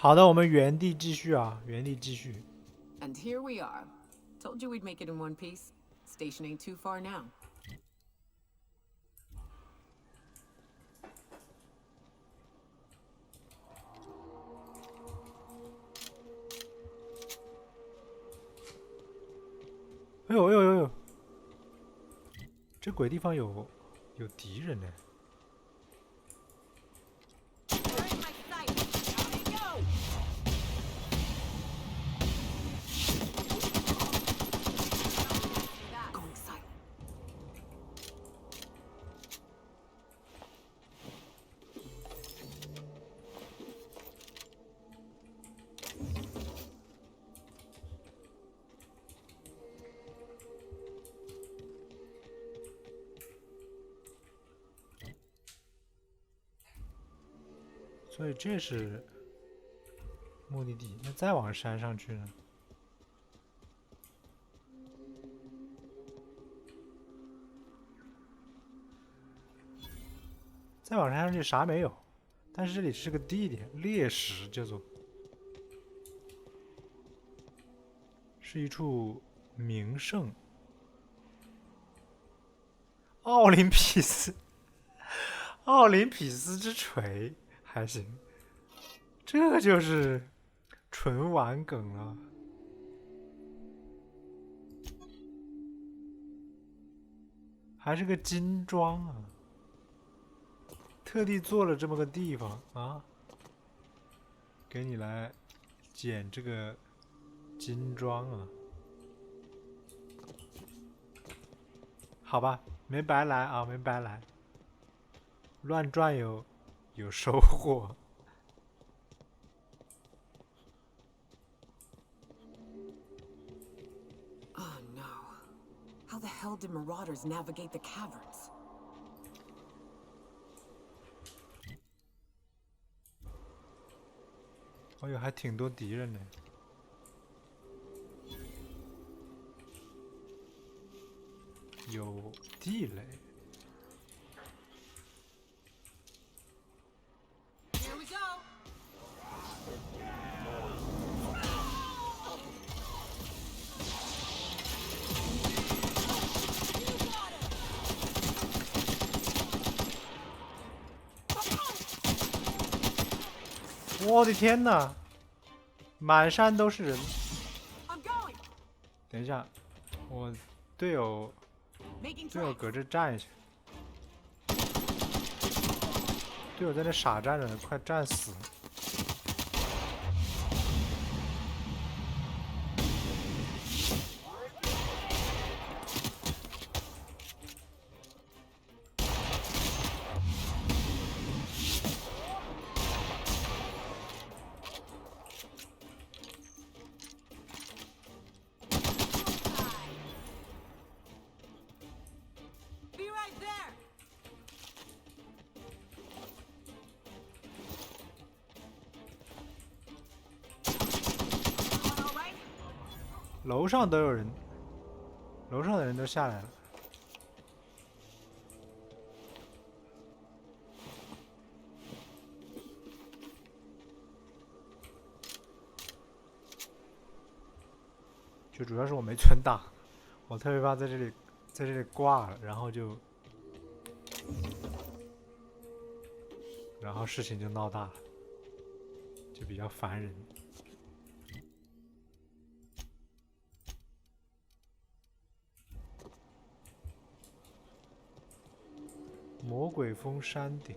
好的，我们原地继续啊，原地继续。And here we are. Told you we'd make it in one piece. Station ain't too far now. 哎呦哎呦哎呦！这鬼地方有敌人呢。所以这是目的地，那再往山上去呢？再往山上去啥没有，但是这里是个地点，猎石叫做，是一处名胜。奥林匹斯，奥林匹斯之锤还行，这就是纯玩梗了。还是个金装啊，特地做了这么个地方啊，给你来捡这个金装啊。好吧，没白来啊，没白来，乱转有收获。Oh no. How the hell did marauders navigate the caverns? 哎呦，还挺多敌人呢。有地雷。Here we go. 我的天哪，满山都是人。等一下，我队友搁这站一下，队友在那傻站着呢，快站死！楼上都有人，楼上的人都下来了。就主要是我没存档，我特别怕在这里挂了，然后事情就闹大了，就比较烦人。魔鬼峰山顶，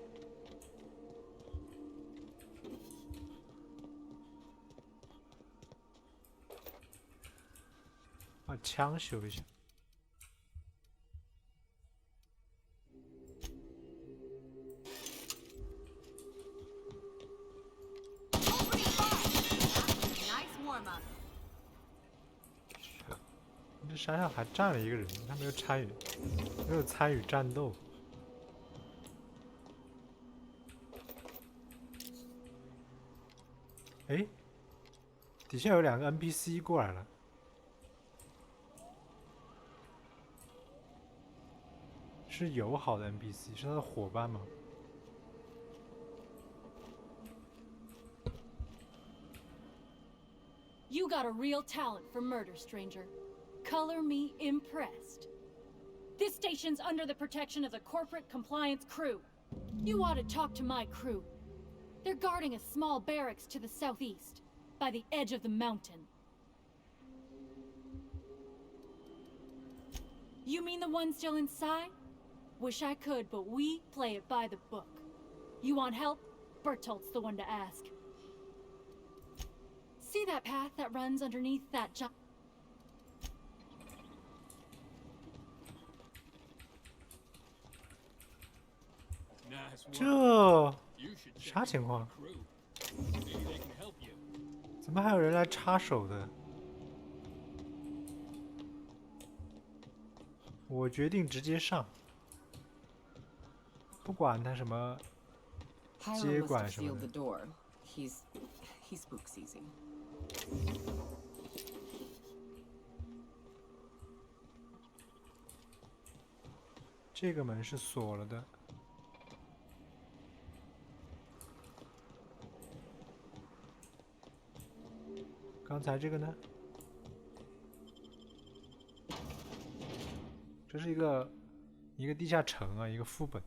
把枪修一下。这山上还站了一个人，他没有参与战斗。哎，底下有2个 NPC 过来了，是友好的 NPC，是他的伙伴吗？ You got a real talent for murder, stranger. Color me impressed. This station's under the protection of the corporate compliance crew. You ought to talk to my crew. They're guarding a small barracks to the southeast, by the edge of the mountain. You mean the one still inside? Wish I could, but we play it by the book. You want help? Bertolt's the one to ask. See that path that runs underneath that giant? 这啥情况？怎么还有人来插手的？我决定直接上，不管他什么接管什么的。He spooks easy. 这个门是锁了的。刚才这个呢？这是一个地下城啊，一个副本。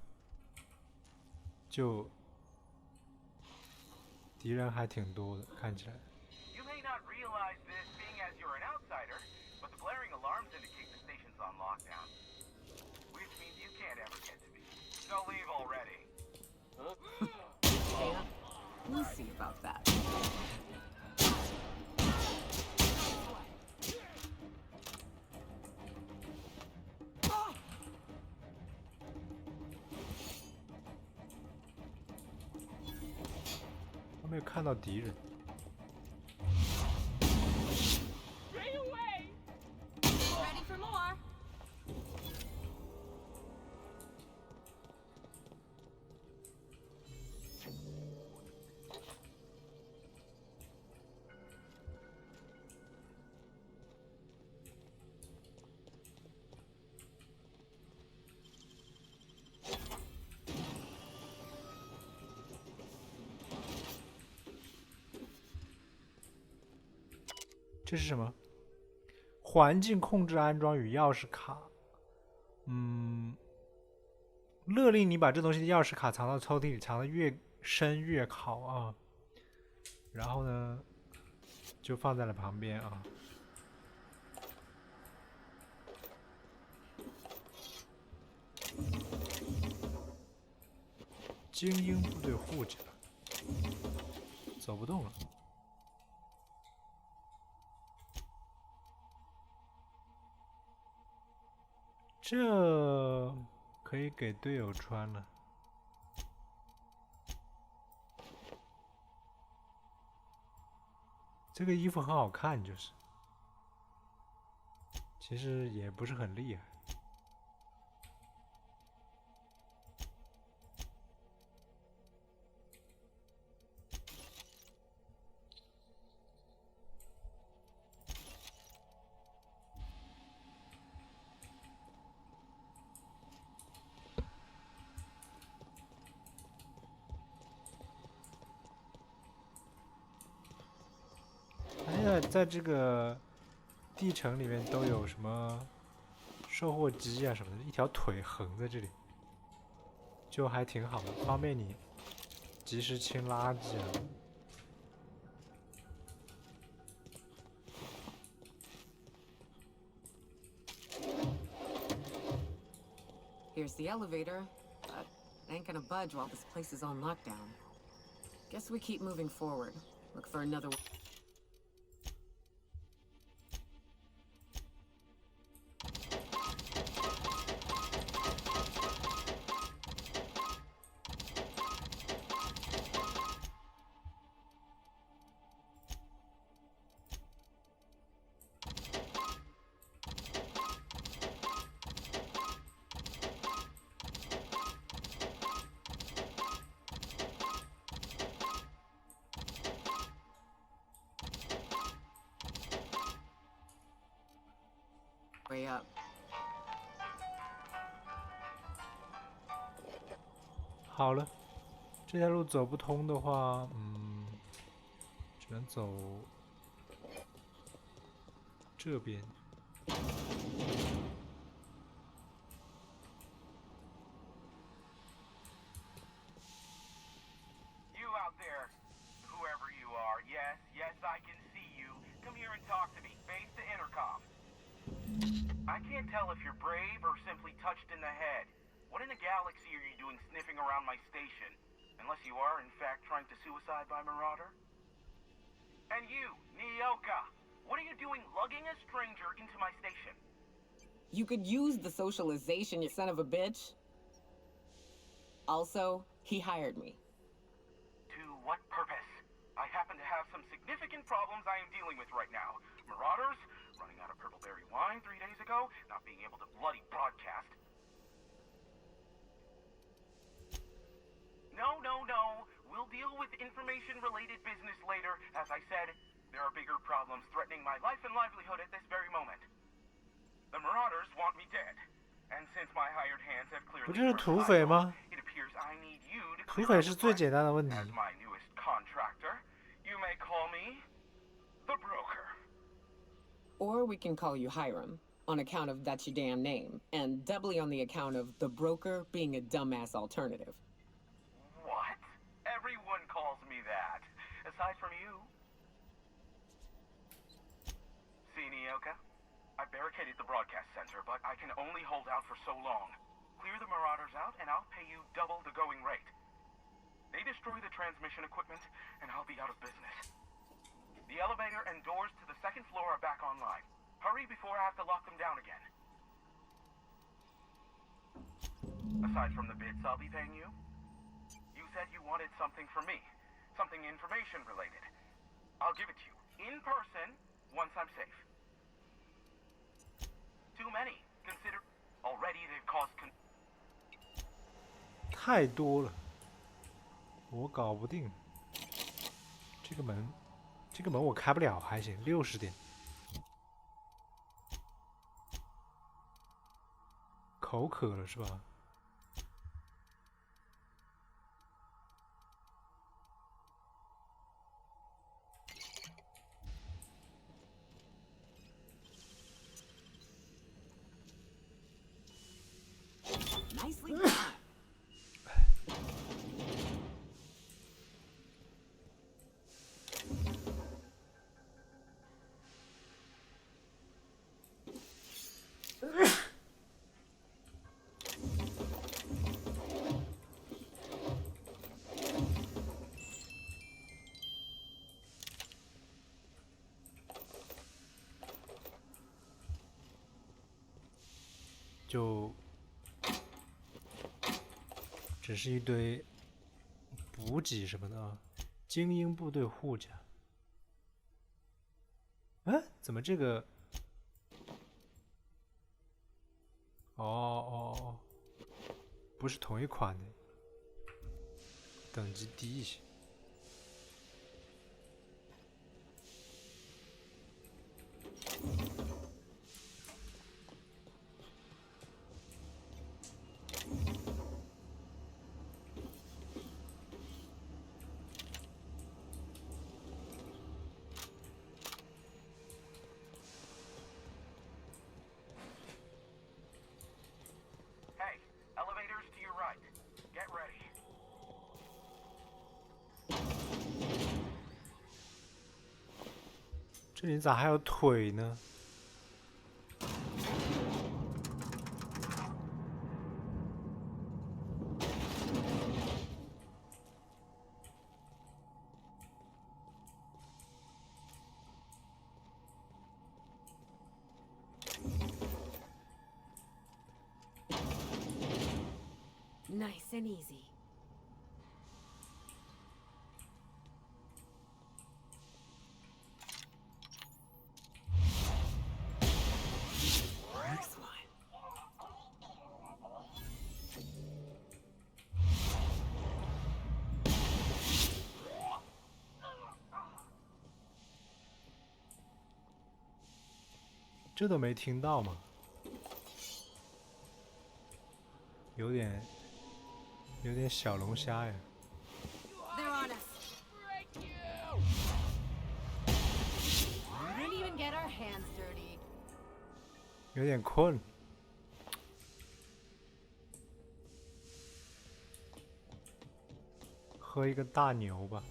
就敌人还挺多的，看起来。You may not realize this being as you're an outsider, but the blaring alarms indicate the station's on lockdown. Which means you can't ever get to me. So leave already. Yeah, we'll see about that. 我没有看到敌人。Ready for more? 这是什么？环境控制安装与钥匙卡。勒令你把这东西的钥匙卡藏到抽屉里，藏得越深越好啊。然后呢，就放在了旁边啊。精英部队护着，走不动了。这可以给队友穿了。这个衣服很好看，就是，其实也不是很厉害。在这个地城里面都有什么售货机啊什么的，一条腿横在这里，就还挺好的，方便你及时清垃圾啊。Here's the elevator, but it ain't gonna budge while this place is on lockdown. Guess we keep moving forward. Look for another. Way up. 好了，这条路走不通的话，只能走这边。You out there, whoever you are, yes, I can see you. Come here and talk to me. Face the intercom. I can't tell if you're brave or simply touched in the head. What in the galaxy are you doing sniffing around my station? Unless you are, in fact, trying to suicide by Marauder? And you, Nyoka, what are you doing lugging a stranger into my station? You could use the socialization, you son of a bitch. Also, he hired me. To what purpose? I happen to have some significant problems I am dealing with right now. Marauders, running out of purple berry wine 3 days ago, not being able to bloody broadcast. No. We'll deal with information-related business later. As I said, there are bigger problems threatening my life and livelihood at this very moment. The Marauders want me dead. And since my hired hands have 不 clearly 这是 turned 土匪 idle, 吗？ it appears I need you to 土 clear 匪 up 是 the 最 fight. 简单的问题。 As my newest contractor, you may call me the Broker. Or we can call you Hiram, on account of that's your damn name, and doubly on the account of the broker being a dumbass alternative. What? Everyone calls me that, aside from you. See, Nyoka? I barricaded the broadcast center, but I can only hold out for so long. Clear the Marauders out, and I'll pay you double the going rate. They destroy the transmission equipment, and I'll be out of business. The elevator and doors to the second floor are back online. Hurry before I have to lock them down again. Aside from the bits I'll be paying you, you said you wanted something from me. Something information related. I'll give it to you, in person, once I'm safe. Too many. Consider... Already they've caused... 太多了，我搞不定。这个门我开不了，还行，60点。口渴了是吧？ Nicely done. 就只是一堆补给什么的啊，精英部队护甲。哎，怎么这个？哦，不是同一款的，等级低一些。 Hey, elevators to your right. Get ready. 这里咋还有腿呢？ Nice and easy. Next one. 这都没听到吗？有点小龙虾呀。 They're on us. We didn't even get our hands dirty. 有点困。喝一个大牛吧。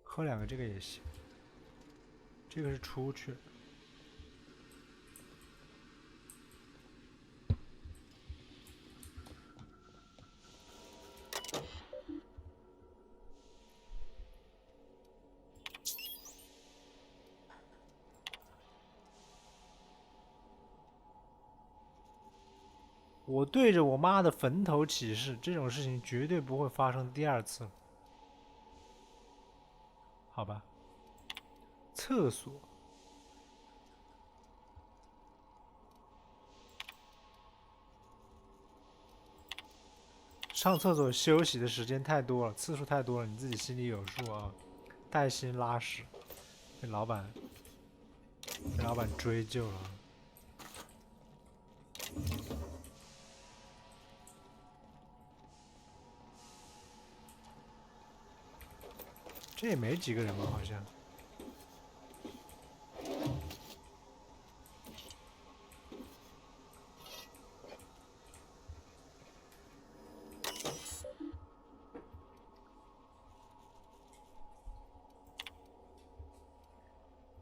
喝2个这个也行。这个是出去。我对着我妈的坟头起誓，这种事情绝对不会发生第2次。好吧。厕所。上厕所休息的时间太多了，次数太多了，你自己心里有数啊。带薪拉屎，被老板追究了。这也没几个人吧，好像。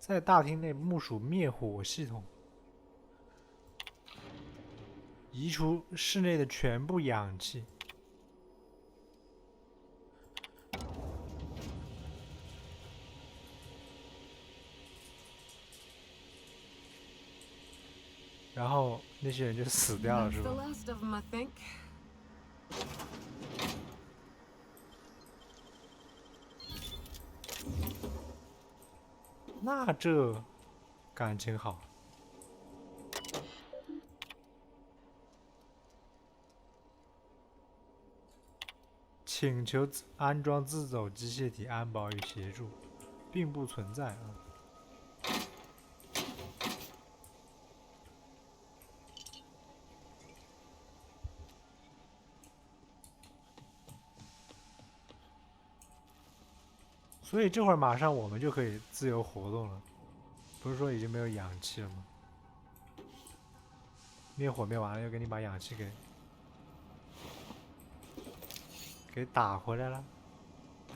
在大厅内部署灭火系统，移除室内的全部氧气。然后那些人就死掉了，是 That's the 吧？ last of them, I think. 那这感情好。请求安装自走机械体安保与协助，并不存在啊。所以这会儿马上我们就可以自由活动了，不是说已经没有氧气了吗？灭火灭完了，又给你把氧气给打回来了，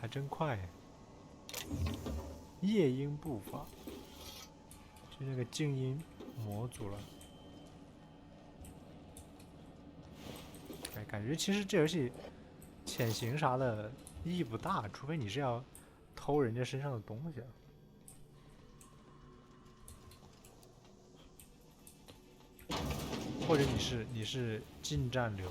还真快呀！夜莺步伐，就那个静音模组了。感觉其实这游戏潜行啥的意义不大，除非你是要偷人家身上的东西啊。或者你是近战流。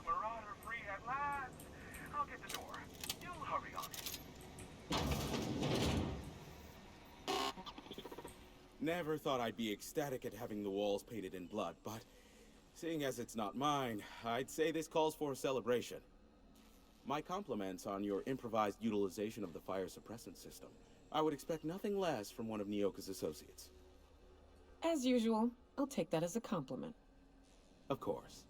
Marauder free at last. I'll get the door. You hurry on it. Never thought I'd be ecstatic at having the walls painted in blood, but seeing as it's not mine, I'd say this calls for a celebration. My compliments on your improvised utilization of the fire suppressant system. I would expect nothing less from one of Nyoka's associates. As usual, I'll take that as a compliment. Of course.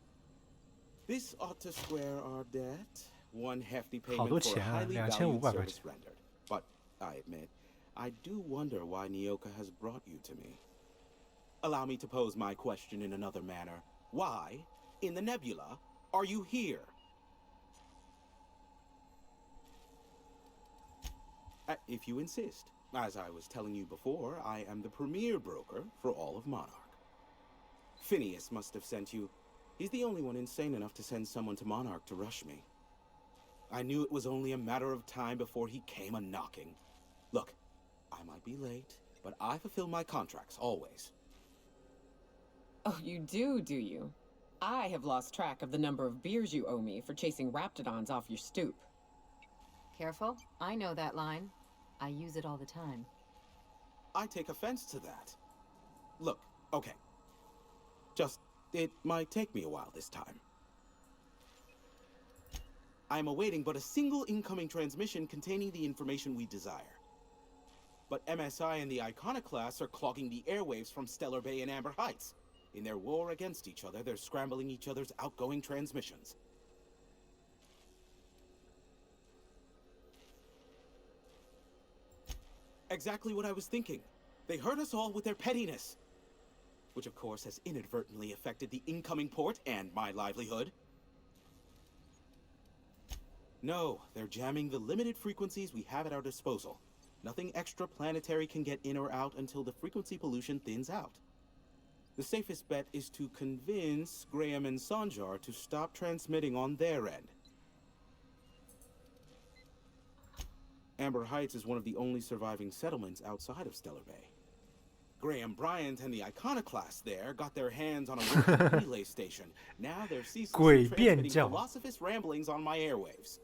This ought to square our debt. One hefty 好多 payment for 钱啊 highly valued 2500块 service 钱 rendered. But I admit, I do wonder why Nyoka has brought you to me. Allow me to pose my question in another manner. Why, in the nebula, are you here? If you insist. As I was telling you before, I am the premier broker for all of Monarch. Phineas must have sent you. He's the only one insane enough to send someone to Monarch to rush me. I knew it was only a matter of time before he came a-knocking. Look, I might be late, but I fulfill my contracts, always. Oh, you do you? I have lost track of the number of beers you owe me for chasing raptidons off your stoop. Careful, I know that line. I use it all the time. I take offense to that. Look, okay. It might take me a while this time. I'm awaiting but a single incoming transmission containing the information we desire. But MSI and the Iconoclasts are clogging the airwaves from Stellar Bay and Amber Heights. In their war against each other, they're scrambling each other's outgoing transmissions. Exactly what I was thinking. They hurt us all with their pettiness. Which of course has inadvertently affected the incoming port and my livelihood. No, they're jamming the limited frequencies we have at our disposal. Nothing extraplanetary can get in or out until the frequency pollution thins out. The safest bet is to convince Graham and Sanjar to stop transmitting on their end. Amber Heights is one of the only surviving settlements outside of Stellar Bay. Graham Bryant and the Iconoclasts there got their hands on a working relay station. Now they're ceaselessly transmitting philosophists' ramblings on my airwaves.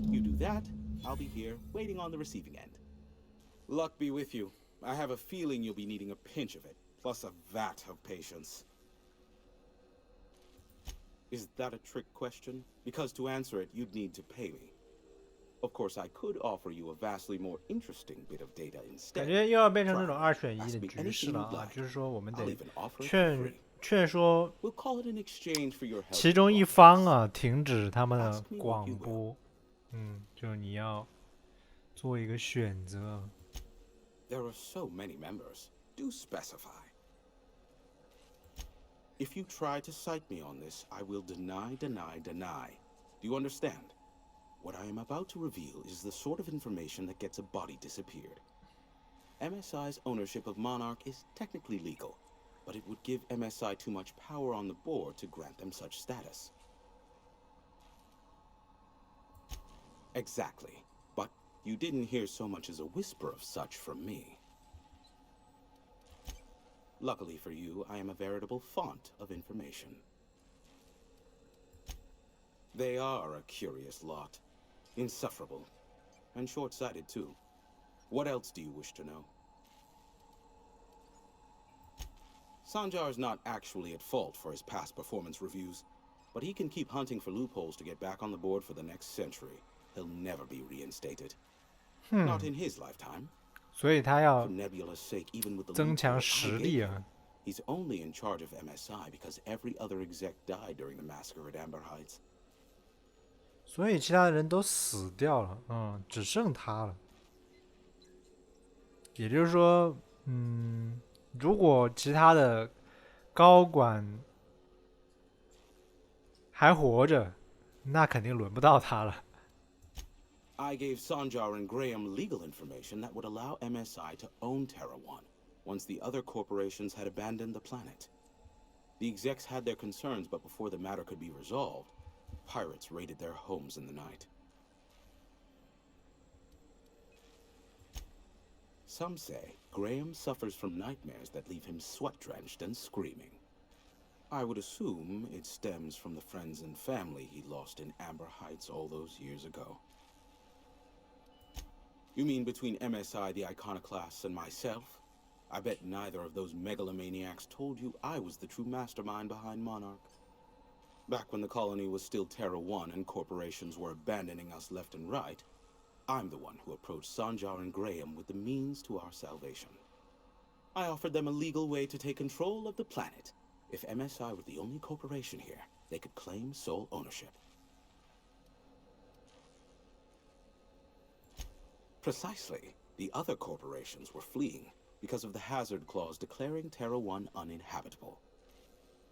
You do that, I'll be here, waiting on the receiving end. Luck be with you. I have a feeling you'll be needing a pinch of it, plus a vat of patience. Is that a trick question? Because to answer it, you'd need to pay me. Of course, I could offer you a vastly more interesting bit of data 感 instead. 觉又要变成那种2选1的局势了啊！就是说，我们 I'll 得 even offer it for 劝 free. 劝说 We'll call it in exchange for your help. 其中一方啊，停止他们的广播。就是你要做一个选择。There are so many members. Do specify. If you try to cite me on this, I will deny. Do you understand? What I am about to reveal is the sort of information that gets a body disappeared. MSI's ownership of Monarch is technically legal, but it would give MSI too much power on the board to grant them such status. Exactly. But you didn't hear so much as a whisper of such from me. Luckily for you, I am a veritable font of information. They are a curious lot. Insufferable. And short-sighted, too. What else do you wish to know? Sanjar's not actually at fault for his past performance reviews, but he can keep hunting for loopholes to get back on the board for the next century. He'll never be reinstated. Not in his lifetime. 所以他要 For Nebula's sake, even with the 增强 loophole 实 I 力 gave 啊 him,！He's only in charge of MSI because every other exec died during the massacre at Amber Heights. 所以其他人都死掉了，只剩他了。也就是说，如果其他的高管还活着，那肯定轮不到他了。I gave Sanjar and Graham legal information that would allow MSI to own Terra 1 once the other corporations had abandoned the planet. The execs had their concerns, but before the matter could be resolved, pirates raided their homes in the night. Some say Graham suffers from nightmares that leave him sweat-drenched and screaming. I would assume it stems from the friends and family he lost in Amber Heights all those years ago. You mean between MSI, the Iconoclasts, and myself? I bet neither of those megalomaniacs told you I was the true mastermind behind Monarch. Back when the colony was still Terra 1 and corporations were abandoning us left and right, I'm the one who approached Sanjar and Graham with the means to our salvation. I offered them a legal way to take control of the planet. If MSI were the only corporation here, they could claim sole ownership. Precisely. The other corporations were fleeing because of the hazard clause declaring Terra 1 uninhabitable.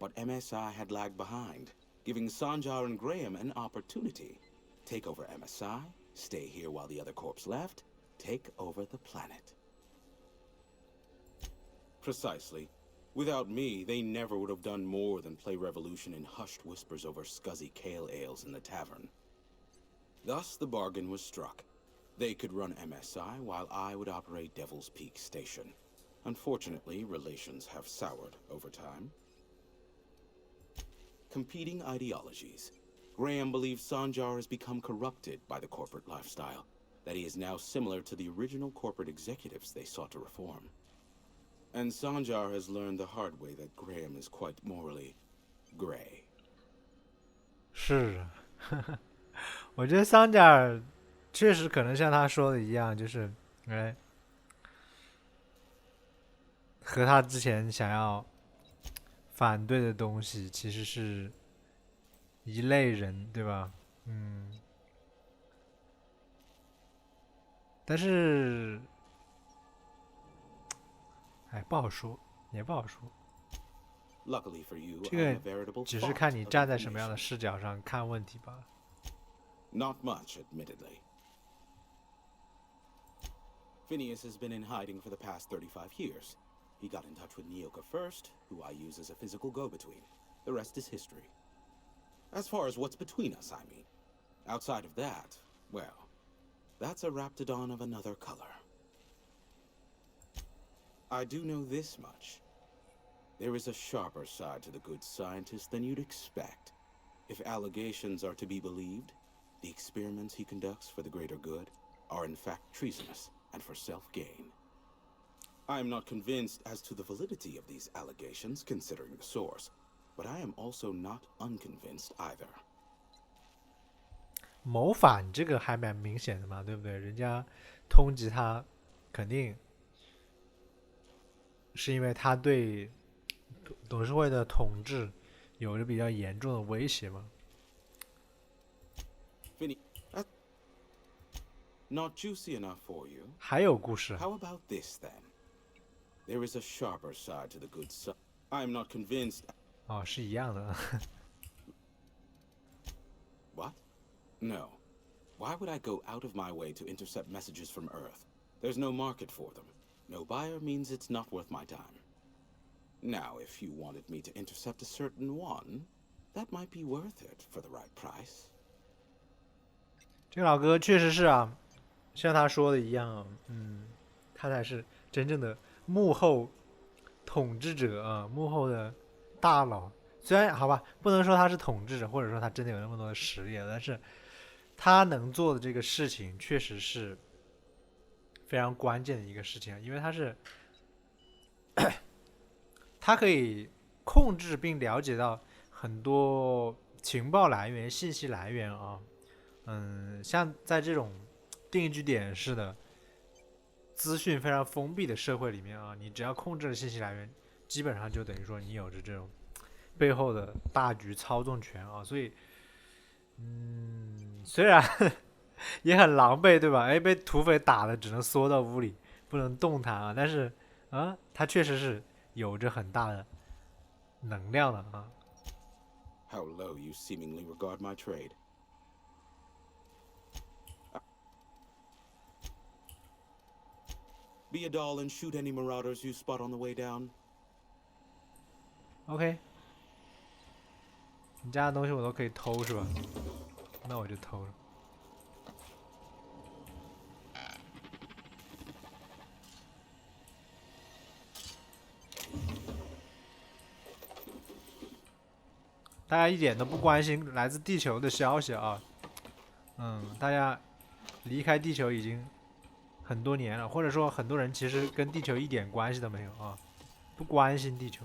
But MSI had lagged behind, giving Sanjar and Graham an opportunity. Take over MSI, stay here while the other corps left, take over the planet. Precisely. Without me, they never would have done more than play Revolution in hushed whispers over scuzzy kale ales in the tavern. Thus the bargain was struck. They could run MSI while I would operate Devil's Peak Station. Unfortunately, relations have soured over time. Competing ideologies. Graham believes Sanjar has become corrupted by the corporate lifestyle, that he is now similar to the original corporate executives they sought to reform. And Sanjar has learned the hard way that Graham is quite morally gray. 是，我觉得桑加尔确实可能像他说的一样，就是和他之前想要反对的东西其实是一类人，对吧？但是，不好说，也不好说。Luckily for you, 这 I am a 个 veritable 只是 font 看你 of 站在什么样的 information. 视角上看问题吧。Not much, admittedly. Phineas has been in hiding for the past 35 years. He got in touch with Nyoka first, who I use as a physical go-between. The rest is history. As far as what's between us, I mean. Outside of that, well, that's a raptidon of another color. I do know this much. There is a sharper side to the good scientist than you'd expect. If allegations are to be believed, the experiments he conducts for the greater good are in fact treasonous and for self-gain. I am not convinced as to the validity of these allegations, considering the source, but I am also not unconvinced either. 谋反这个还蛮明显的嘛，对不对？人家通缉他，肯定是因为他对董事会的统治有着比较严重的威胁嘛。Not juicy enough for you? 还有故事 How about this then? There is a sharper side to the good side. I am not convinced. 哦，是一样的。What? No. Why would I go out of my way to intercept messages from Earth? There's no market for them. No buyer means it's not worth my time. Now, if you wanted me to intercept a certain one, that might be worth it for the right price. 这个老哥确实是啊，像他说的一样，他才是真正的幕后统治者啊，幕后的大佬。虽然好吧，不能说他是统治者，或者说他真的有那么多的实力，但是他能做的这个事情确实是非常关键的一个事情，因为他可以控制并了解到很多情报来源、信息来源啊。像在这种定居点式的资讯非常封闭的社会里面啊，你只要控制了信息来源，基本上就等于说你有着这种背后的大局操纵权啊。所以，虽然也很狼狈，对吧？被土匪打的只能缩到屋里，不能动弹啊。但是他确实是有着很大的能量的啊。How low you seemingly regard my trade. Be a doll and shoot any marauders you spot on the way down. OK， 你家的东西我都可以偷是吧？那我就偷了。大家一点都不关心来自地球的消息啊。大家离开地球已经很多年了，或者说很多人其实跟地球一点关系都没有啊，不关心地球。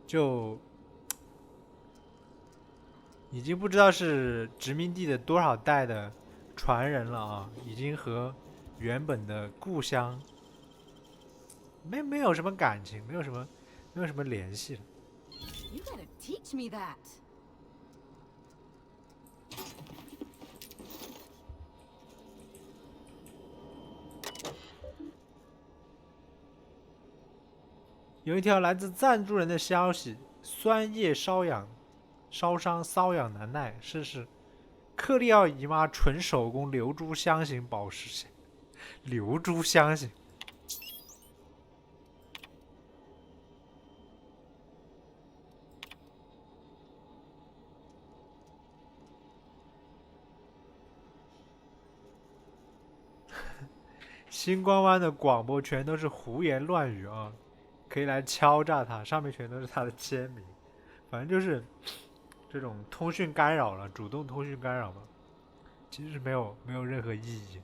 就已经不知道是殖民地的多少代的传人了啊，已经和原本的故乡没有什么感情，没有什么联系了。 You gotta teach me that. 有一条来自赞助人的消息：酸叶瘙伤瘙痒难耐，试试克利奥姨妈纯手工流珠香型保湿线。流珠香型，星光湾的广播全都是胡言乱语啊，可以来敲诈他，上面全都是他的签名，反正就是这种通讯干扰了，主动通讯干扰嘛，其实是没有任何意义。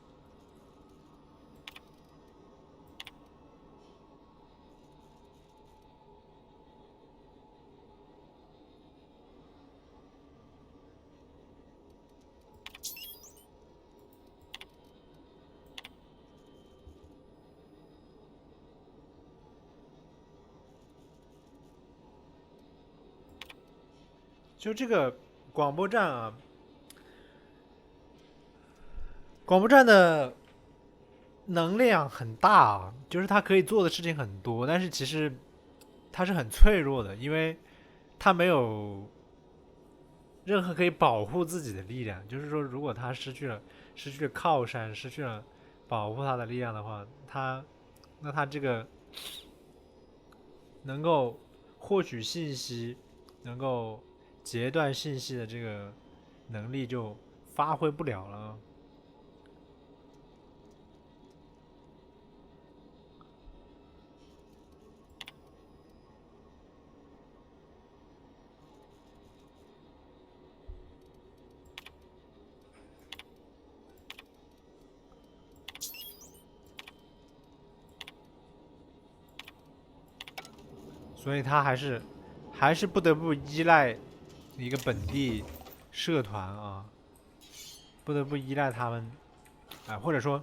就这个广播站啊，广播站的能量很大啊，就是它可以做的事情很多，但是其实它是很脆弱的，因为它没有任何可以保护自己的力量。就是说，如果它失去了靠山，失去了保护它的力量的话，那它这个能够获取信息、能够截断信息的这个能力就发挥不了了。所以他还是不得不依赖一个本地社团啊，不得不依赖他们，或者说，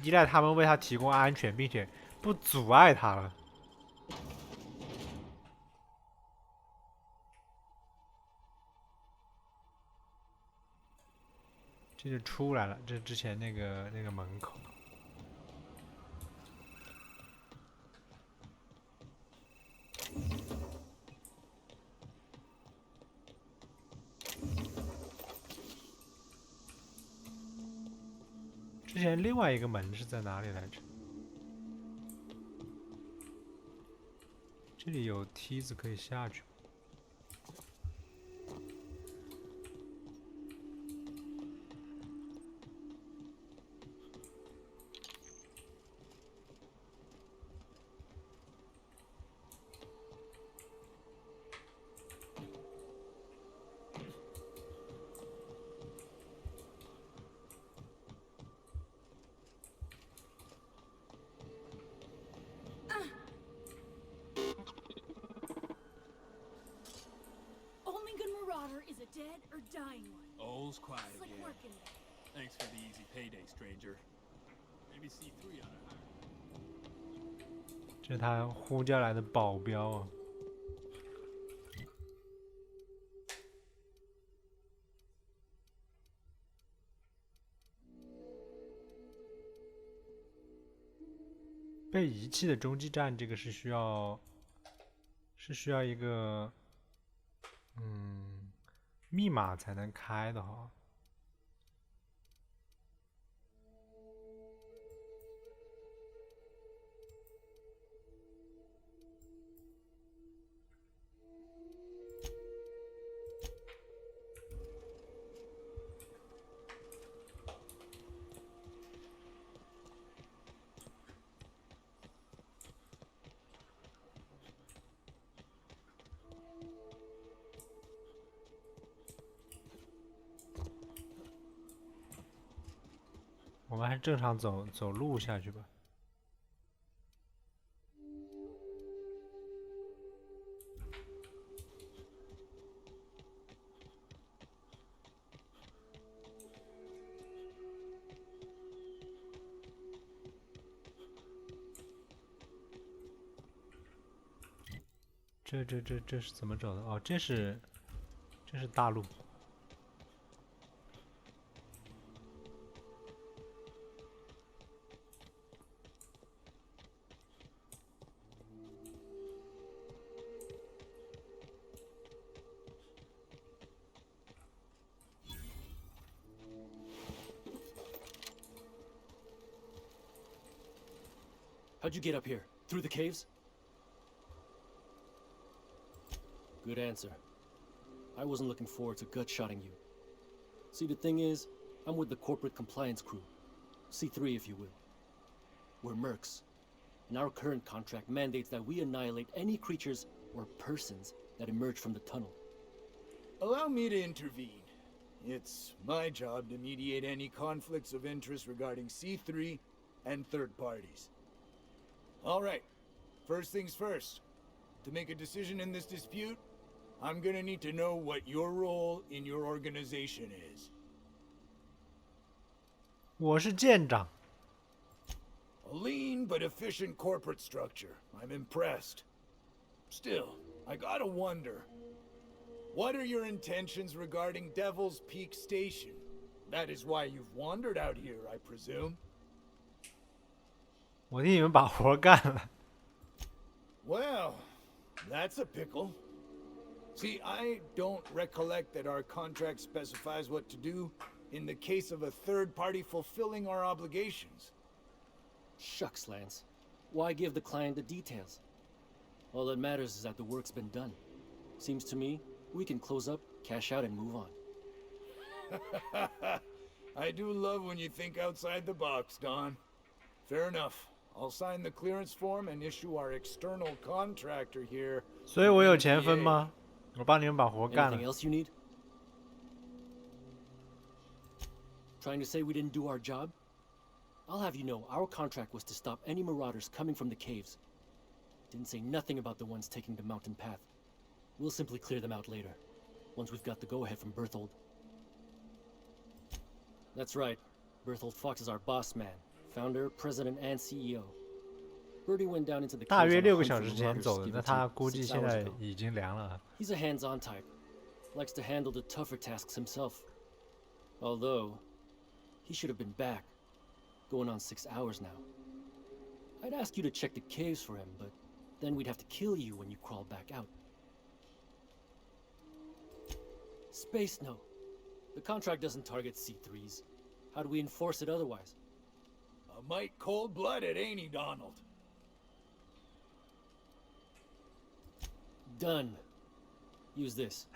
依赖他们为他提供安全，并且不阻碍他了。这就出来了，这之前那个门口。之前另外一个门是在哪里来着？这里有梯子可以下去。Is a dead or dying one. All's quiet Slick again. work in there. Thanks for the easy payday, stranger. Maybe C3 on a higher. 这是他呼叫来的保镖啊。被遗弃的中继站，这个是需要一个密码才能开的哈。我们还是正常走路下去吧。这是怎么走的？哦，这是大路。How'd you get up here? Through the caves? Good answer. I wasn't looking forward to gut-shotting you. See, the thing is, I'm with the corporate compliance crew. C3, if you will. We're mercs, and our current contract mandates that we annihilate any creatures or persons that emerge from the tunnel. Allow me to intervene. It's my job to mediate any conflicts of interest regarding C3 and third parties. All right, first things first. To make a decision in this dispute, I'm gonna need to know what your role in your organization is. 我是舰长。 A lean but efficient corporate structure. I'm impressed. Still, I gotta wonder. What are your intentions regarding Devil's Peak Station? That is why you've wandered out here, I presume. 我替你们把活干了。 Well, that's a pickle. See, I don't recollect that our contract specifies what to do in the case of a third party fulfilling our obligations. Shucks, Lance. Why give the client the details? All that matters is that the work's been done. Seems to me, we can close up, cash out, and move on. I do love when you think outside the box, Don. Fair enough. I'll sign the clearance form and issue our external contractor here. 所以我有钱分吗？我帮你们把活干 Anything 了。 else you need? Trying to say we didn't do our job? I'll have you know, our contract was to stop any marauders coming from the caves. Didn't say nothing about the ones taking the mountain path. We'll simply clear them out later, once we've got the go-ahead from Berthold. That's right. Berthold Fox is our boss man, founder, president, and CEO. Bertie went down into the 大 caves 约 on a 6个 hunt 小 for 时前 marauders, 走的， give 那 or 他 take, 估计 6现 hours 在 ago. 已经凉了。 He's a hands-on type. Likes to handle the tougher tasks himself. Although, he should have been back. Going on 6 hours now. I'd ask you to check the caves for him, but then we'd have to kill you when you crawl back out. Space note. The contract doesn't target C3s. How do we enforce it otherwise? A mite cold-blooded, ain't he, Donald? Done. Use this.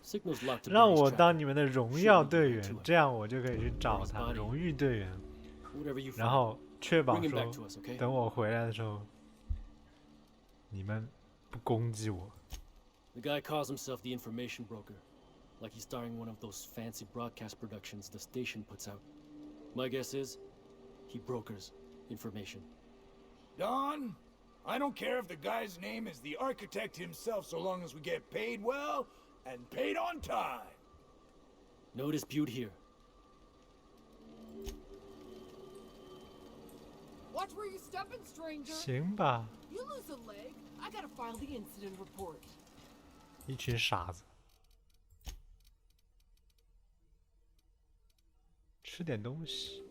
Signal's locked to 让 Bertie's 我 tracker. 当你们的荣耀队 Shoot 员 me, 这样我就可以去找他， Body. 荣誉队员。 Whatever you 然 find. 后确保 Bring him back 说 to，us, okay? 等我回来的时候，你们不攻击我。 The guy calls himself the information broker, like he's starring one of those fancy broadcast productions the station puts out. My guess is, he brokers information. Don, I don't care if the guy's name is the architect himself so long as we get paid well and paid on time. No dispute here. Watch where you stepping, stranger. 行吧， You lose a leg, I gotta file the incident report. 一群傻子。吃点东西。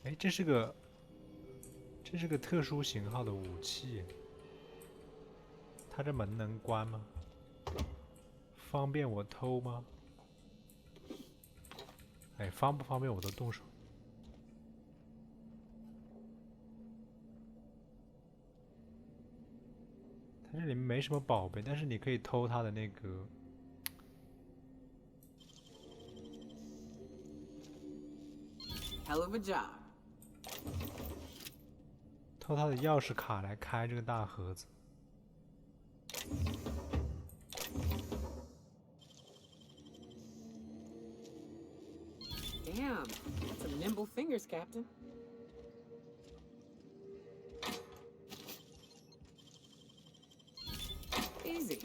哎，这是个特殊型号的武器。它这门能关吗？方便我偷吗？哎，方不方便我都动手。它这里面没什么宝贝，但是你可以偷它的那个。Hell of a job. 偷它的钥匙卡来开这个大盒子。 Damn, that's some nimble fingers, Captain. Easy.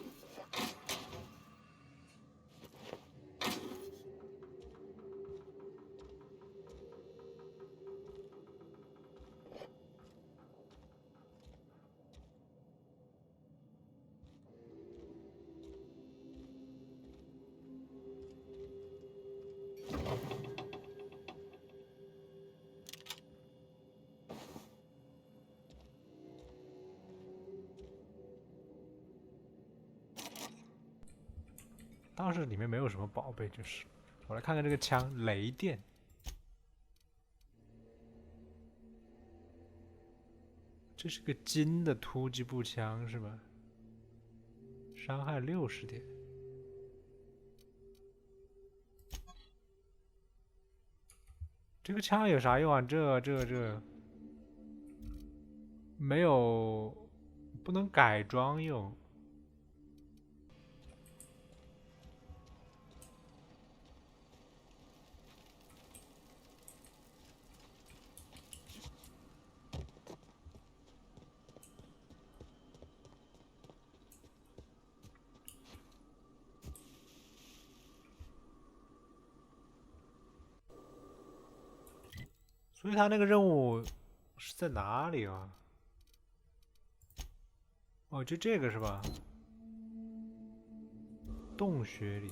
当时里面没有什么宝贝，就是。我来看看这个枪，雷电。这是个金的突击步枪是吧？伤害60点。这个枪有啥用啊？这没有，不能改装用。所以他那个任务是在哪里啊？哦，就这个是吧？洞穴里。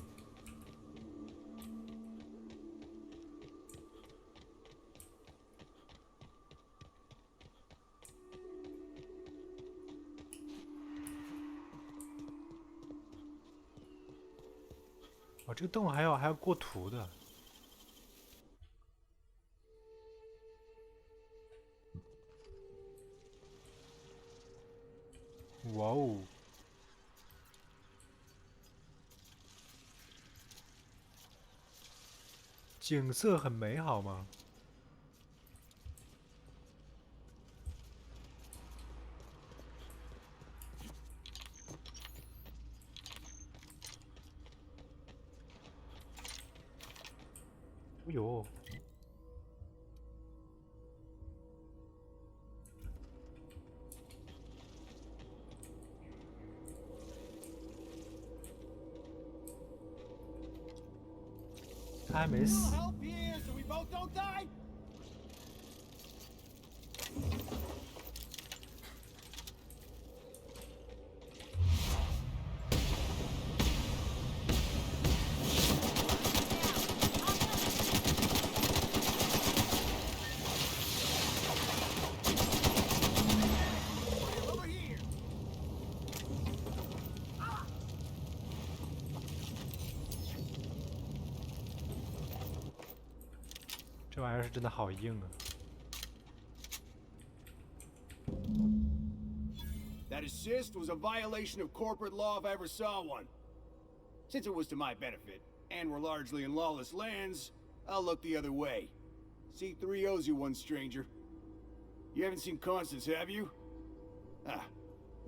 哦，这个洞还要过图的。哇哦！景色很美好吗？哦呦！他还没死。 Help here so we both don't die. 这玩意儿是真的好硬啊！ That assist was a violation of corporate law if I ever saw one. Since it was to my benefit, and we're largely in lawless lands, I'll look the other way. C3 owes you one, stranger. You haven't seen Constance, have you? Ah,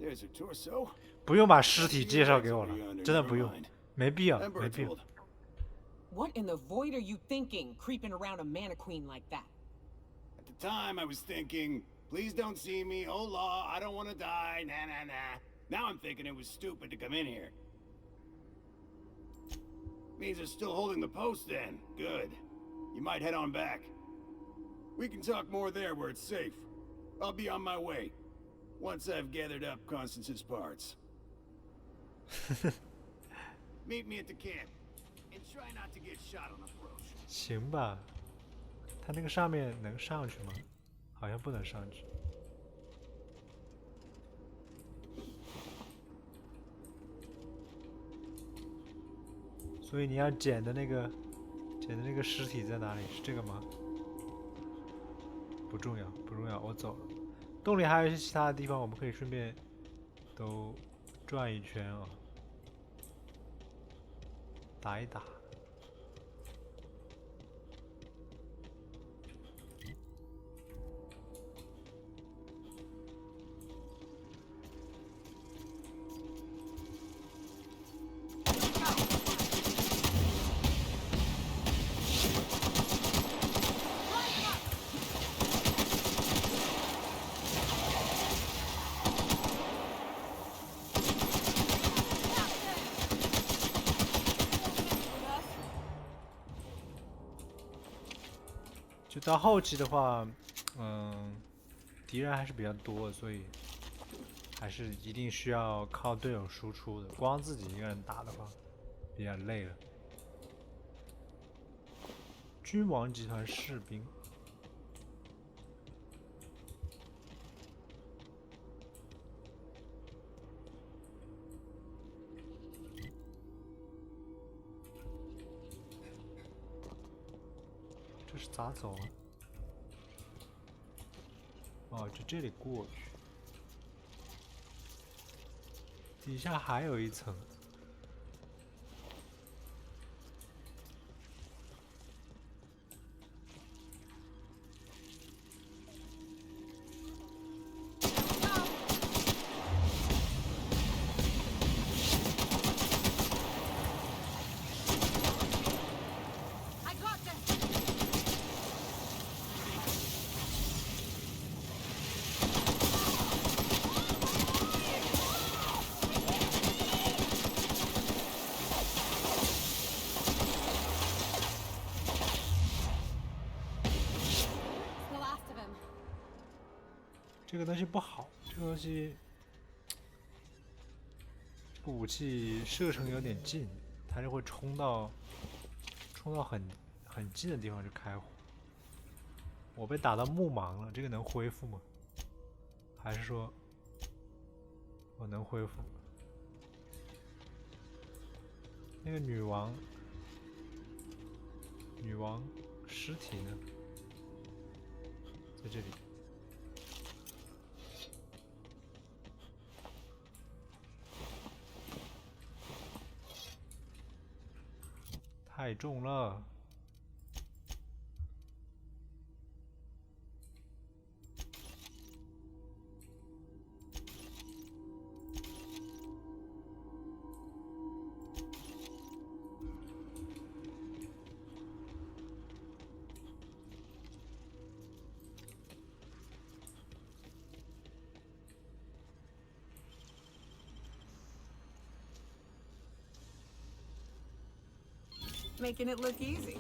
there's her torso. 不用把尸体介绍给我了，真的不用，没必要，没必要。 What in the void are you thinking, creeping around a mannequin like that? At the time, I was thinking, please don't see me, oh law, I don't want to die, nah nah nah. Now I'm thinking it was stupid to come in here. Means they're still holding the post then. Good. You might head on back. We can talk more there where it's safe. I'll be on my way. Once I've gathered up Constance's parts. Meet me at the camp. And try not to get shot on approach. 行吧，他那个上面能上去吗？好像不能上去。所以你要捡的那个尸体在哪里？是这个吗？不重要，不重要，我走了。洞里还有一些其他的地方，我们可以顺便都转一圈啊，打一打。 就到后期的话，敌人还是比较多，所以还是一定需要靠队友输出的。光自己一个人打的话，比较累了。君王集团士兵，这是咋走啊？哦，就这里过去。底下还有一层。I got this. 这个东西不好，这个东西，这个武器射程有点近，它就会冲到很近的地方就开火。我被打到目盲了，这个能恢复吗？还是说我能恢复？那个女王尸体呢？在这里。太重了。Making it look easy.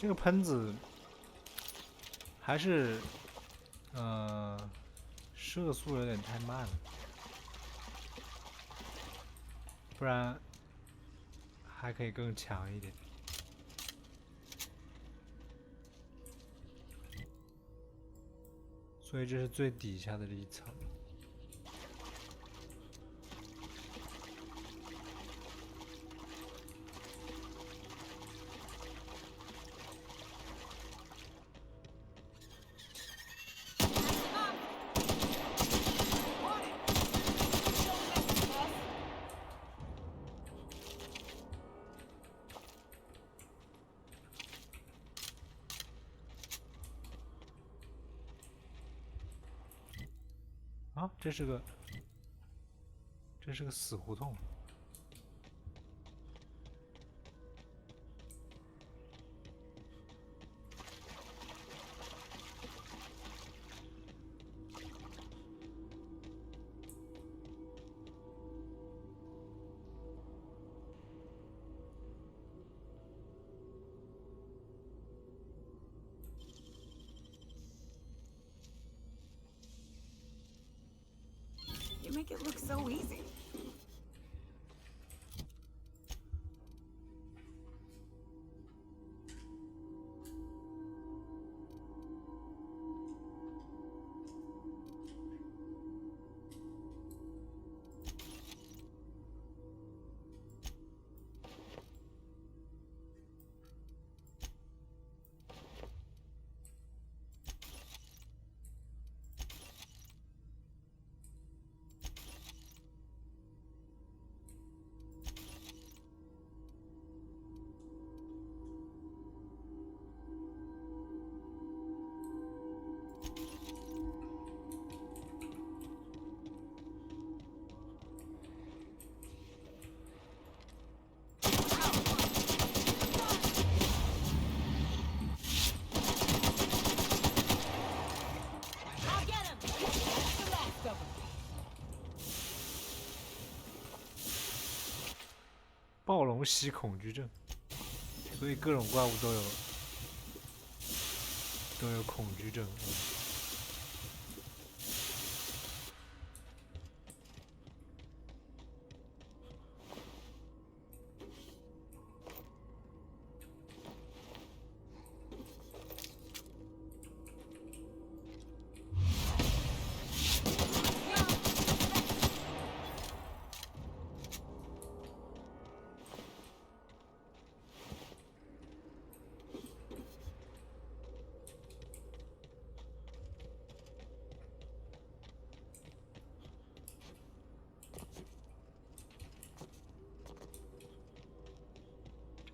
这个喷子还是，射速有点太慢了，不然还可以更强一点。所以这是最底下的这一层。啊，这是个死胡同。You make it look so easy. 暴龙吸恐惧症，所以各种怪物都有恐惧症。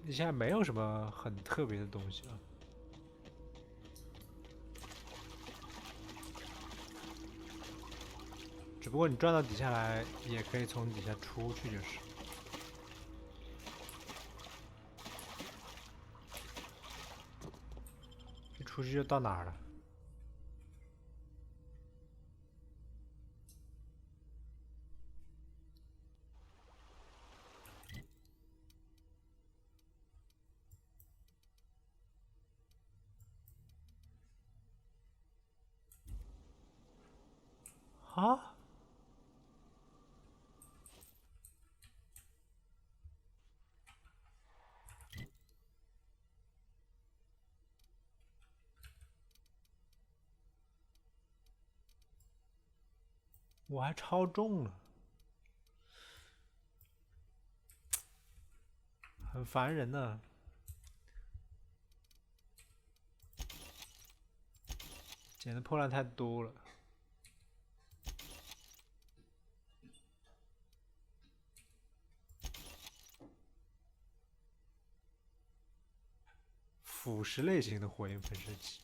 你现在没有什么很特别的东西啊。只不过你转到底下来，也可以从底下出去就是。一出去就到哪儿了？啊？我还超重了，很烦人呢。捡的破烂太多了。腐蚀类型的火焰喷射器。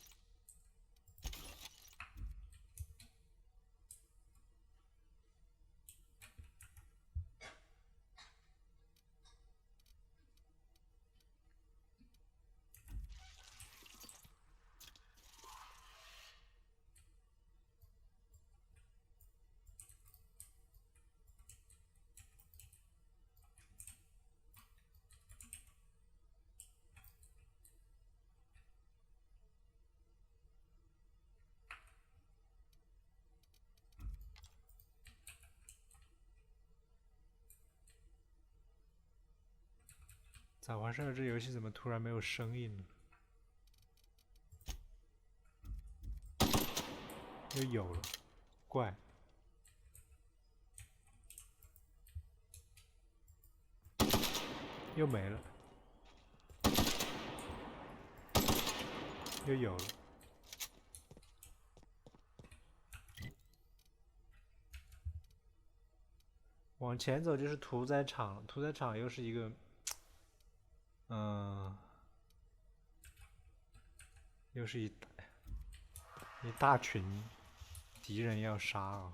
咋回事？这游戏怎么突然没有声音了？又有了，怪。又没了，又有了。往前走就是屠宰场了，屠宰场又是一个。又是一大群敌人要杀啊！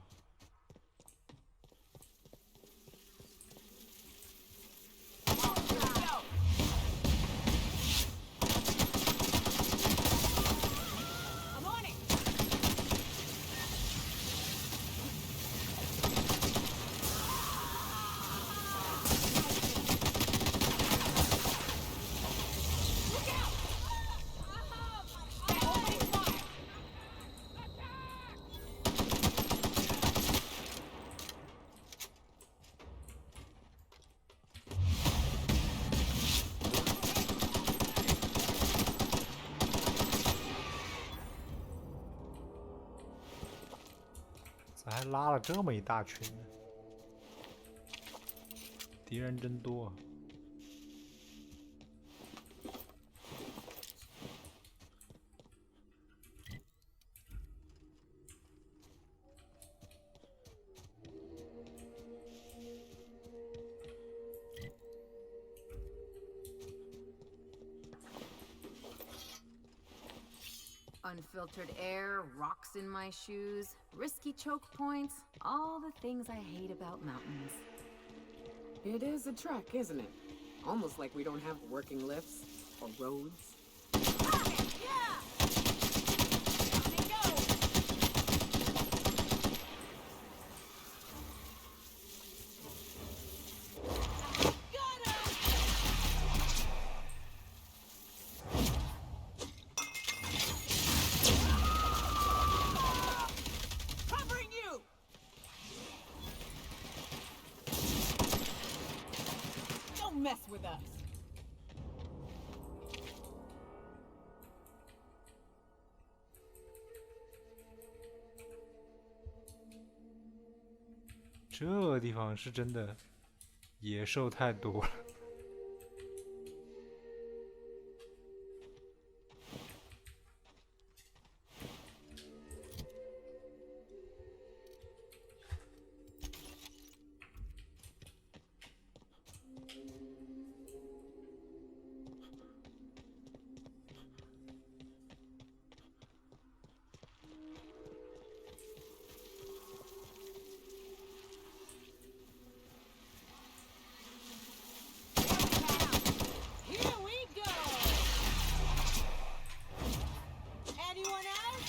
咋还拉了这么一大群呢？敌人真多啊！Unfiltered air, rocks in my shoes, risky choke points, all the things I hate about mountains. It is a trek, isn't it? Almost like we don't have working lifts or roads. Don't mess with us. 这地方是真的野兽太多了。Here we go. Anyone else?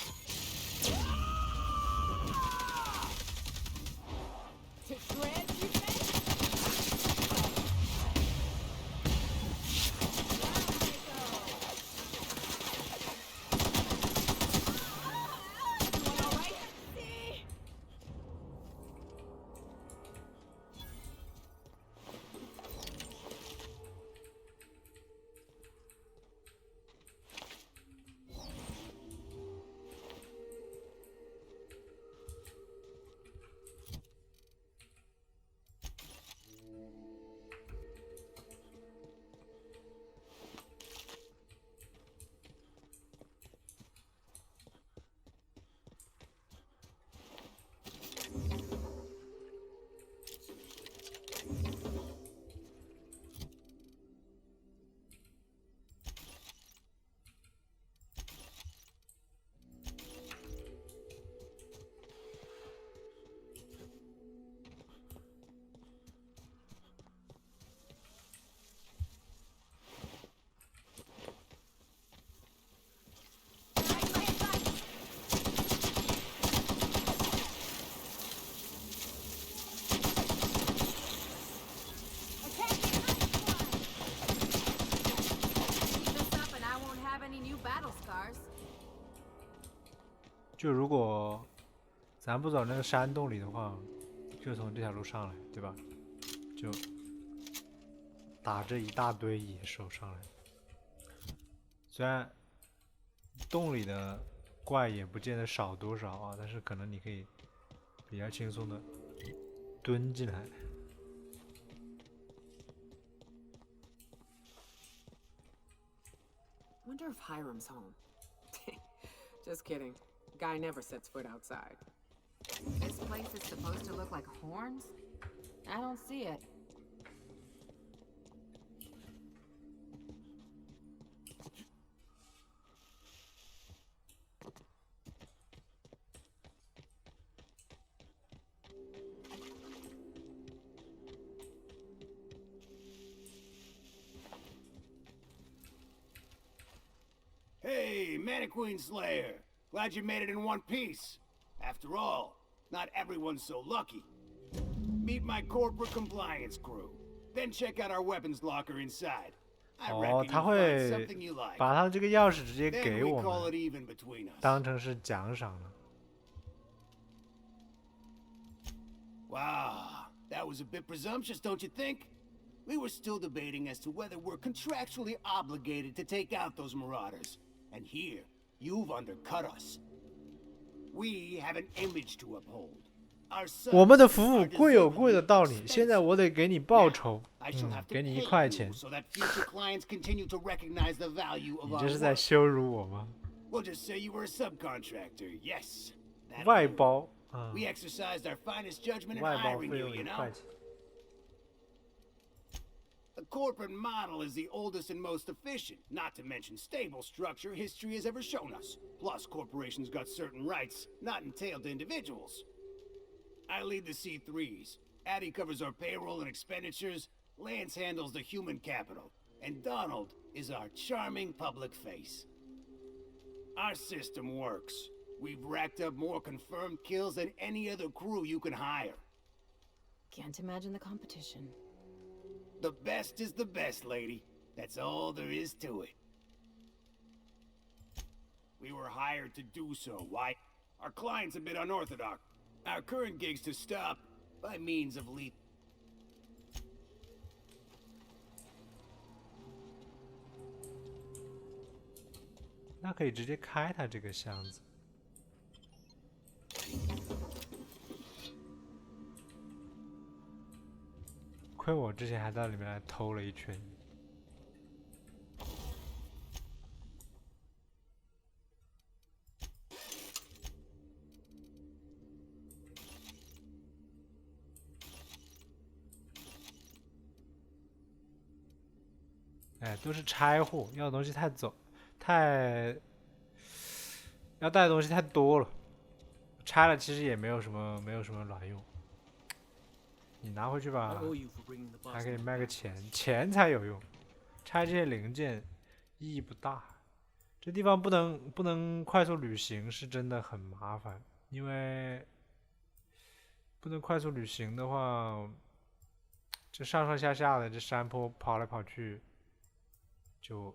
To shreds, you say? Down they go. Everyone all right? See? Keep this up and I won't have any new battle scars. 就如果咱不走那个山洞里的话，就从这条路上来，对吧？就打这一大堆野兽上来。虽然洞里的怪也不见得少多少啊，但是可能你可以比较轻松的蹲进来。Wonder if Hiram's home. Just kidding. Guy never sets foot outside. This place is supposed to look like horns? I don't see it. Hey, Mannequin Slayer! Glad you made it in one piece. After all, not everyone's so lucky. Meet my corporate compliance crew. Then check out our weapons locker inside. I 哦， reckon 他 you'll find 会 something you like. 把他这个钥匙直接 Then 给 we 我 call 们 it，even between us. 当成是奖赏了。 Wow, that was a bit presumptuous, don't you think? We were still debating as to whether we're contractually obligated to take out those marauders. And here, you've undercut us. We have an image to uphold. Our 我们的 sons 服务 are 贵有贵的 deservedly 道理，现在 expensive. 我得给你报酬， I shall have to 给你 pay 1块 you 钱。 so that future clients continue to recognize the value of 你 our 这是在 work. 羞辱我吗？ We'll just say you were a subcontractor. Yes. that'll 外 do. 包， We exercised our finest judgment in 外包 hiring 费 you, 用 you 1 know? 块钱。 The corporate model is the oldest and most efficient, not to mention stable structure history has ever shown us. Plus, corporations got certain rights not entailed to individuals. I lead the C3s. Addie covers our payroll and expenditures. Lance handles the human capital. And Donald is our charming public face. Our system works. We've racked up more confirmed kills than any other crew you can hire. Can't imagine the competition. The best is the best, lady. That's all there is to it. We were hired to do so. Why? Our client's a bit unorthodox. Our current gig's to stop by means of lethal. 那可以直接开它这个箱子。亏我之前还到里面来偷了一圈。哎，都是拆货，要的东西要带的东西太多了，拆了其实也没有什么卵用。你拿回去 I 吧， owe you for bringing the 还 box 可以 man 卖个 back. 钱，钱才有用。拆这些零件意义不大。这地方不能快速旅行，是真的很麻烦，因为不能快速旅行的话，这上上下下的这山坡跑来跑去，就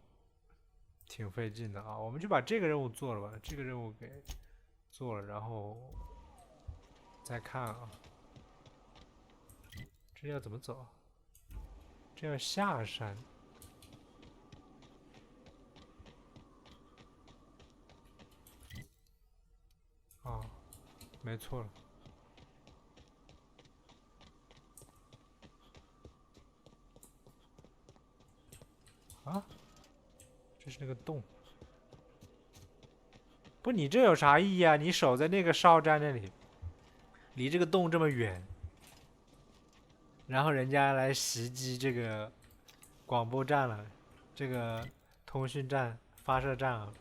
挺费劲的啊。我们就把这个任务做了吧，这个任务给做了，然后再看啊。这要怎么走？这要下山。啊，没错了。啊，这是那个洞。不，你这有啥意义啊？你守在那个哨站那里，离这个洞这么远，然后人家来袭击这个广播站了，这个通讯站、发射站啊。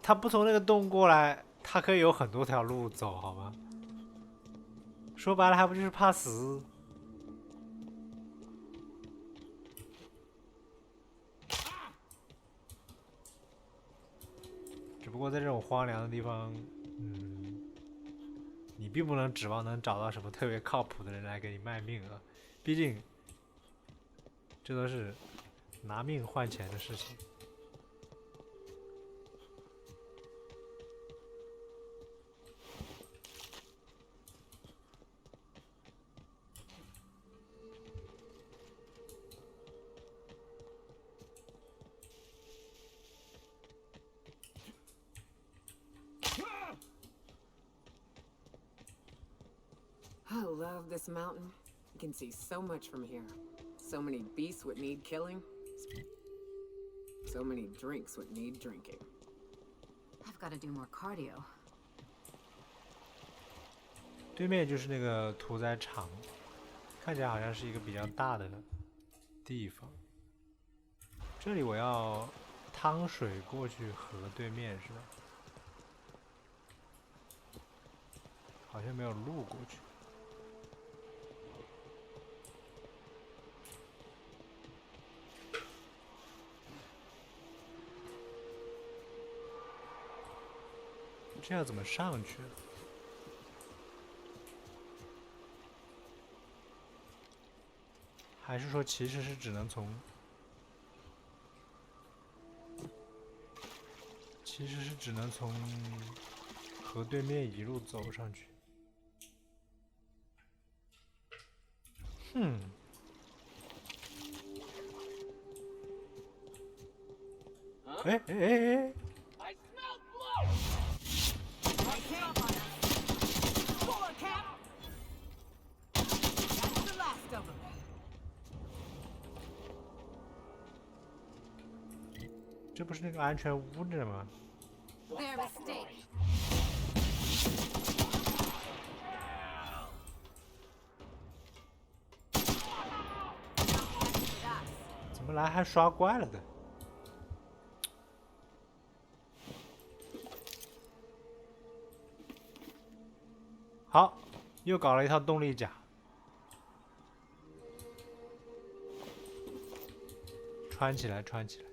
他不从那个洞过来，他可以有很多条路走，好吗？说白了，还不就是怕死？只不过在这种荒凉的地方，你并不能指望能找到什么特别靠谱的人来给你卖命啊，毕竟这都是拿命换钱的事情。I love this mountain. You can see so much from here. So many beasts would need killing. So many drinks would need drinking. I've got to do more cardio. 对面就是那个屠宰场，看起来好像是一个比较大的地方。这里我要趟水过去河对面是吧？好像没有路过去。这要怎么上去？还是说其实是只能从？其实是只能从河对面一路走上去。哎哎哎哎！ Poor Cap! That's the last of them. 这不是那个安全屋子吗？ Their mistake. 怎么来还刷怪了的？好，又搞了一套动力甲，穿起来，穿起来。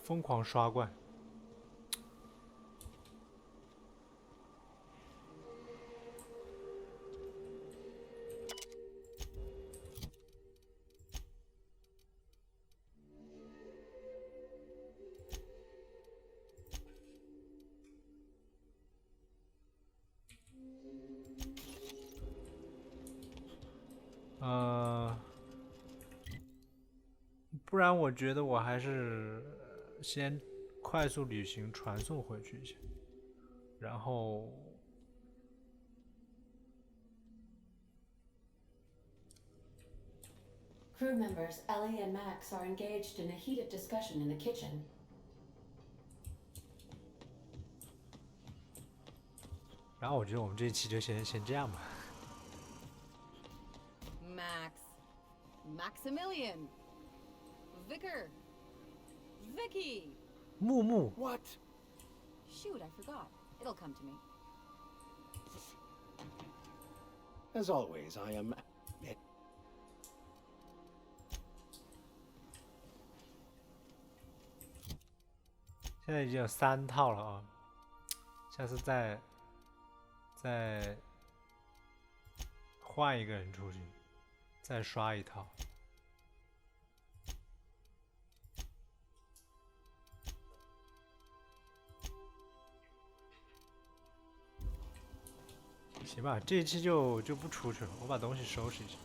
疯狂刷怪。不然我觉得我还是先快速旅行传送回去一下，然后Crew members Ellie and Max are engaged in a heated discussion in the kitchen. 然后我觉得我们这一期就先这样吧。Max. Maximilian. Vicar. Vicky. 木木 What? Shoot, I forgot. It'll come to me. As always, I am. 现在已经有3套了啊，下次再换一个人出去，再刷一套。行吧，这一期就不出去了，我把东西收拾一下。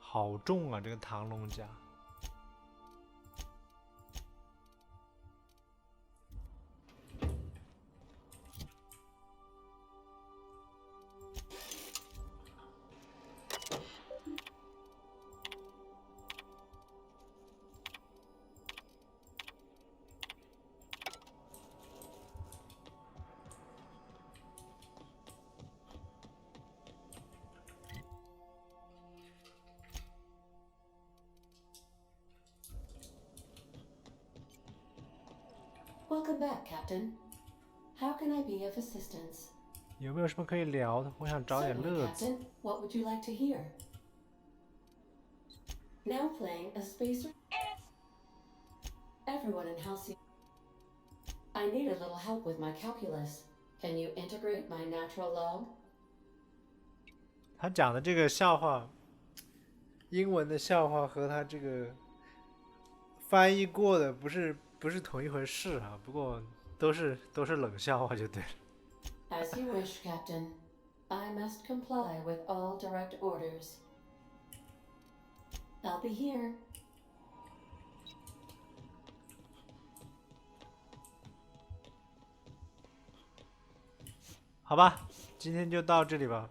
好重啊，这个唐龙甲。Welcome back, Captain. How can I be of assistance? 有没有什么可以聊的？我想找点 Certainly, 乐子。 Captain. What would you like to hear? Now playing a spacer. Everyone in Halcyon. I need a little help with my calculus. Can you integrate my natural log? 他讲的这个笑话，英文的笑话和他这个翻译过的不是同一回事啊。不过都是冷笑话就对了。 As you wish, Captain. I must comply with all direct orders. I'll be here. 好吧，今天就到这里吧。